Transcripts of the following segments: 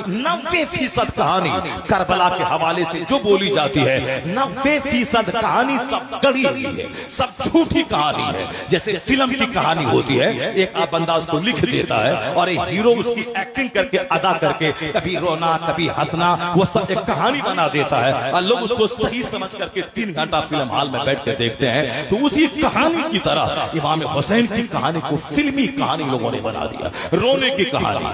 90% کہانی کربلا کے حوالے سے جو بولی جاتی ہے 90% کہانی سب گڑی ہوئی ہے، سب جھوٹی کہانی ہے۔ جیسے فلم کی کہانی ہوتی ہے، ایک بندہ اس کو لکھ دیتا ہے اور ایک ہیرو اس کی ایکٹنگ کر کے ادا کر کے کبھی رونا کبھی ہنسنا وہ سب ایک کہانی بنا دیتا ہے اور لوگ اس کو صحیح سمجھ کر کے 3 گھنٹہ فلم ہال میں بیٹھ کے دیکھتے ہیں۔ تو اسی کہانی کی طرح امام حسین کی کہانی کو فلمی کہانی لوگوں نے بنا دیا، رونے کی کہانی،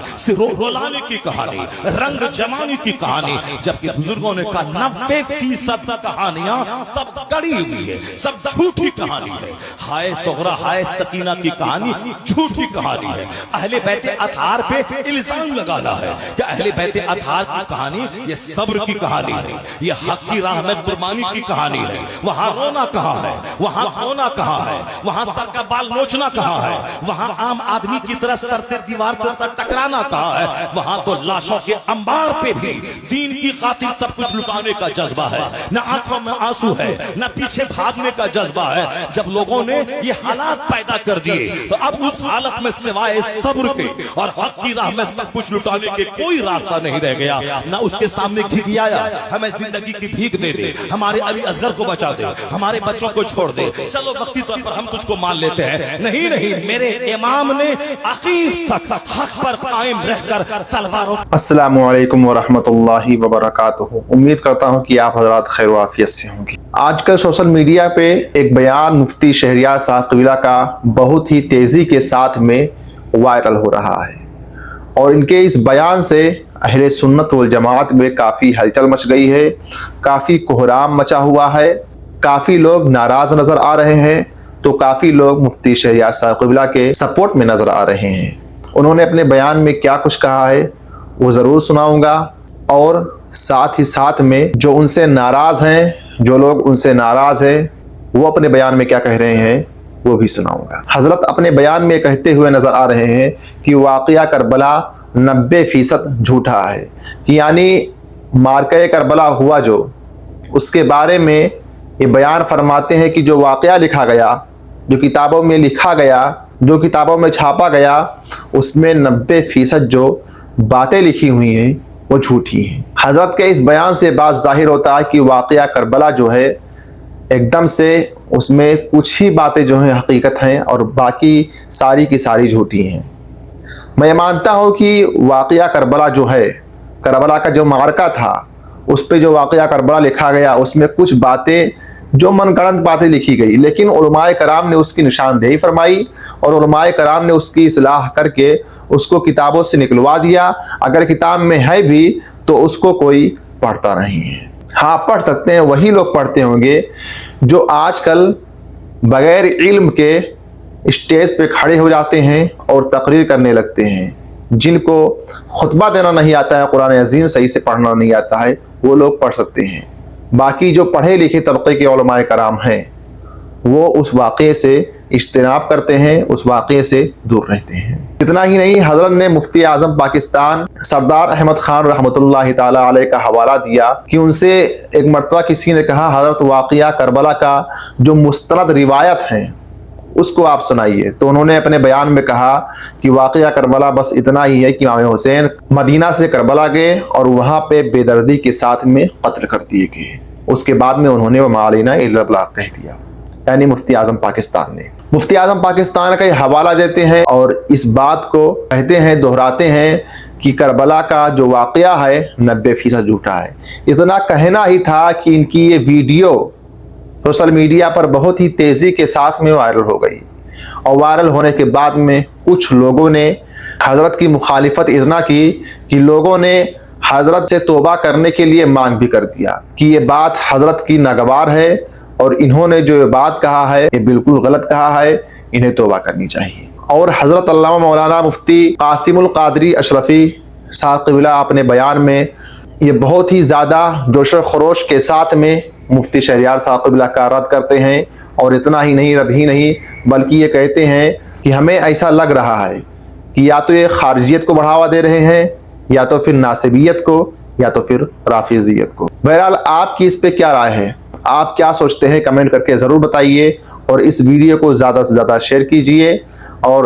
رلانے کی کہانی، رنگ جمانے کی کہانی، جبکہ بزرگوں نے کہا 90% کہانیاں سب گڑی ہوئی ہے، سب جھوٹی کہانی ہے۔ ہائے صغرا ہائے سکینہ کی کہانی جھوٹی کہانی ہے۔ اہل بیت اطہار پہ الزام لگانا ہے کہ اہل بیت اطہار کی کہانی یہ صبر کی کہانی ہے، یہ حق کی راہ میں قربانی کی کہانی ہے۔ وہاں رونا کہاں ہے، وہاں کھونا کہاں ہے، وہاں سر کا بال نوچنا کہاں ہے، وہاں عام آدمی کی طرح سر سے دیوار سے ٹکرانا کہاں ہے۔ وہاں تو لاشوں کے انبار پہ بھی دین کی خاطر سب کچھ لٹانے کا جذبہ ہے، نہ آنکھوں میں آنسو ہے، نہ پیچھے بھاگنے کا جذبہ ہے۔ جب لوگوں نے یہ حالات پیدا کر دیے تو اب اس حالت میں سوائے صبر کے اور حق کی راہ میں سب کچھ لٹانے کے کوئی راستہ نہیں رہ گیا۔ نہ اس کے سامنے گھگیایا ہمیں زندگی کی بھیک دے دے، ہمارے علی اصغر کو بچا دے، ہمارے بچوں کو چھوڑ دے، چلو وقتی طور پر ہم تجھ کو مان لیتے ہیں۔ نہیں نہیں، میرے امام نے آخر تک حق پر قائم رہ کر تلواروں۔ السلام علیکم ورحمۃ اللہ وبرکاتہ۔ امید کرتا ہوں کہ آپ حضرات خیر و عافیت سے ہوں گے۔ آج کل سوشل میڈیا پہ ایک بیان مفتی شہریار صاحب قبلہ کا بہت ہی تیزی کے ساتھ میں وائرل ہو رہا ہے، اور ان کے اس بیان سے اہل سنت والجماعت میں کافی ہلچل مچ گئی ہے، کافی کوہرام مچا ہوا ہے، کافی لوگ ناراض نظر آ رہے ہیں، تو کافی لوگ مفتی شہریار صاحب قبلہ کے سپورٹ میں نظر آ رہے ہیں۔ انہوں نے اپنے بیان میں کیا کچھ کہا ہے وہ ضرور سناؤں گا، اور ساتھ ہی ساتھ میں جو ان سے ناراض ہیں، جو لوگ ان سے ناراض ہیں، وہ اپنے بیان میں کیا کہہ رہے ہیں وہ بھی سناؤں گا۔ حضرت اپنے بیان میں کہتے ہوئے نظر آ رہے ہیں کہ واقعہ کربلا 90% جھوٹا ہے، کہ یعنی مارکہ کربلا ہوا جو، اس کے بارے میں یہ بیان فرماتے ہیں کہ جو واقعہ لکھا گیا، جو کتابوں میں لکھا گیا، جو کتابوں میں چھاپا گیا، اس میں 90% جو باتیں لکھی ہوئی ہیں وہ جھوٹی ہیں۔ حضرت کے اس بیان سے بات ظاہر ہوتا ہے کہ واقعہ کربلا جو ہے ایک دم سے اس میں کچھ ہی باتیں جو ہیں حقیقت ہیں اور باقی ساری کی ساری جھوٹی ہیں۔ میں مانتا ہوں کہ واقعہ کربلا جو ہے، کربلا کا جو معرکہ تھا، اس پہ جو واقعہ کربلا لکھا گیا اس میں کچھ باتیں جو من گڑنت باتیں لکھی گئی، لیکن علماء کرام نے اس کی نشاندہی فرمائی اور علماء کرام نے اس کی اصلاح کر کے اس کو کتابوں سے نکلوا دیا۔ اگر کتاب میں ہے بھی تو اس کو کوئی پڑھتا نہیں ہے۔ ہاں پڑھ سکتے ہیں، وہی لوگ پڑھتے ہوں گے جو آج کل بغیر علم کے اسٹیج پہ کھڑے ہو جاتے ہیں اور تقریر کرنے لگتے ہیں، جن کو خطبہ دینا نہیں آتا ہے، قرآن عظیم صحیح سے پڑھنا نہیں آتا ہے، وہ لوگ پڑھ سکتے ہیں۔ باقی جو پڑھے لکھے طبقے کے علماء کرام ہیں وہ اس واقعے سے اجتناب کرتے ہیں، اس واقعے سے دور رہتے ہیں۔ اتنا ہی نہیں، حضرت نے مفتی اعظم پاکستان سردار احمد خان رحمۃ اللہ تعالی علیہ کا حوالہ دیا کہ ان سے ایک مرتبہ کسی نے کہا حضرت واقعہ کربلا کا جو مستند روایت ہیں اس کو آپ سنائیے، تو انہوں نے اپنے بیان میں کہا کہ واقعہ کربلا بس اتنا ہی ہے کہ امام حسین مدینہ سے کربلا گئے اور وہاں پہ بے دردی کے ساتھ میں قتل کر دیے گئے۔ اس کے بعد میں انہوں نے وما علینا الا البلاغ کہہ دیا، یعنی مفتی اعظم پاکستان نے۔ مفتی اعظم پاکستان کا یہ حوالہ دیتے ہیں اور اس بات کو کہتے ہیں، دہراتے ہیں کہ کربلا کا جو واقعہ ہے 90% جھوٹا ہے۔ اتنا کہنا ہی تھا کہ ان کی یہ ویڈیو سوشل میڈیا پر بہت ہی تیزی کے ساتھ میں وائرل ہو گئی، اور وائرل ہونے کے بعد میں کچھ لوگوں نے حضرت کی مخالفت اتنا کی کہ لوگوں نے حضرت سے توبہ کرنے کے لیے مانگ بھی کر دیا کہ یہ بات حضرت کی ناگوار ہے اور انہوں نے جو یہ بات کہا ہے یہ بالکل غلط کہا ہے، انہیں توبہ کرنی چاہیے۔ اور حضرت علامہ مولانا مفتی قاسم القادری اشرفی صاحب قبلہ اپنے بیان میں یہ بہت ہی زیادہ جوش و خروش کے ساتھ میں مفتی شہریار صاحب قبلہ کا رد کرتے ہیں، اور اتنا ہی نہیں، رد ہی نہیں بلکہ یہ کہتے ہیں کہ ہمیں ایسا لگ رہا ہے کہ یا تو یہ خارجیت کو بڑھاوا دے رہے ہیں، یا تو پھر ناصبیت کو، یا تو پھر رافضیت کو۔ بہرحال آپ کی اس پہ کیا رائے ہے، آپ کیا سوچتے ہیں، کمنٹ کر کے ضرور بتائیے، اور اس ویڈیو کو زیادہ سے زیادہ شیئر کیجئے، اور